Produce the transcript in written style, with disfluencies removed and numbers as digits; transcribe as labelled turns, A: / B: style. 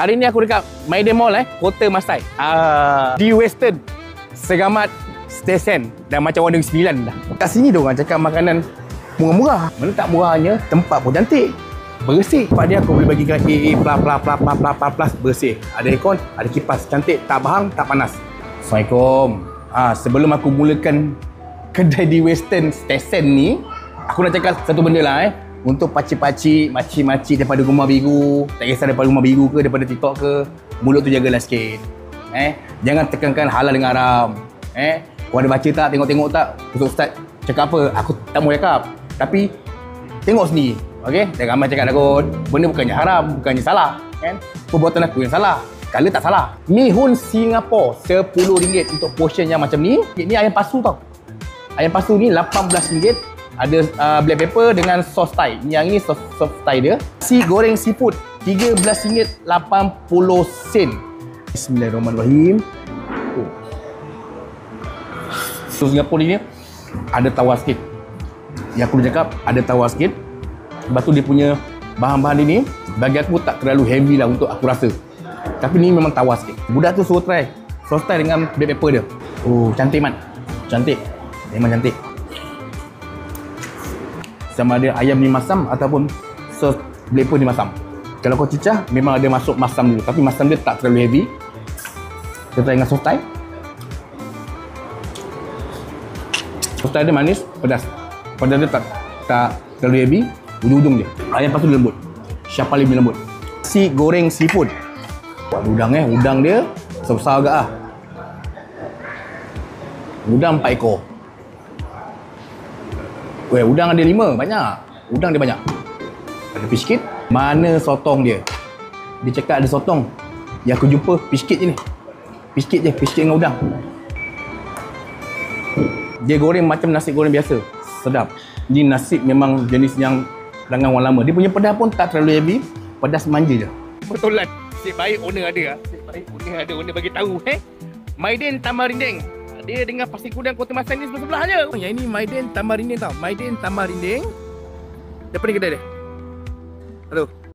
A: Hari ni aku dekat Maiden Mall Kota Masai. Di Western Segamat Stesen dan macam warna 9 dah. Kat sini dia orang cakap makanan murah-murah. Mana tak murahnya, tempat pun cantik. Bersih. Tempat dia aku boleh bagikan plus bersih. Ada aircon, ada kipas cantik, tak bahang, tak panas. Assalamualaikum. Sebelum aku mulakan kedai di Western Stesen ni, aku nak cakap satu benda lah untuk pakcik-pakcik, makcik-makcik daripada Rumah Biru, tak kisah daripada Rumah Biru ke, daripada TikTok ke, mulut tu jagalah sikit. Jangan tekankan halal dengan haram. Kau ada baca tak, tengok-tengok tak, Ustaz cakap apa, aku tak mau cakap. Tapi tengok sendiri. Okey, jangan ramai cakap takut. Benda bukannya haram, bukannya salah, kan? Perbuatan aku yang salah. Kala tak salah. Mi Hun Singapore RM10 untuk portion yang macam ni. Ni ayam pasu tau. Ayam pasu ni RM18. Ada black pepper dengan sos Thai. Yang ini sos Thai dia. Si goreng seafood RM13.80. Bismillahirrahmanirrahim. So Singapura ni ada tawar sikit. Yang aku cakap ada tawar sikit. Lepas tu dia punya bahan-bahan ini bagi aku tak terlalu heavy lah untuk aku rasa. Tapi ni memang tawar sikit. Budak tu suruh try sos Thai dengan black pepper dia. Cantik man. Cantik. Memang cantik. Sama ada ayam ni masam ataupun sos black pepper ni masam. Kalau kau cicah memang ada masuk masam dulu, tapi masam dia tak terlalu heavy. Kita try dengan sos Thai. Sos Thai dia manis, pedas. Pedas dia tak terlalu heavy. Ujung-ujung dia ayam pasu lembut. Siapa lebih lembut. Si goreng seafood. Udang udang dia sebesar agak Udang 4 ekor. Udang ada 5, banyak. Udang dia banyak. Ada fish kit. Mana sotong dia? Dia cakap ada sotong. Yang aku jumpa fish kit je ni. Fish kit je, fish kit dengan udang. Dia goreng macam nasi goreng biasa. Sedap. Ni nasi memang jenis yang pelanggan orang lama. Dia punya pedas pun tak terlalu heavy. Pedas manja je. Betulan. Nasib baik owner ada. Nasib baik owner ada. Owner bagi tahu. Maiden Tamarinding. Dia dengan Pasir Kudang Kota Masai ni sebelah je. Yang ini Maiden Tamarinding tau. Maiden Tamarinding. Depan ni kedai dia. Aduh.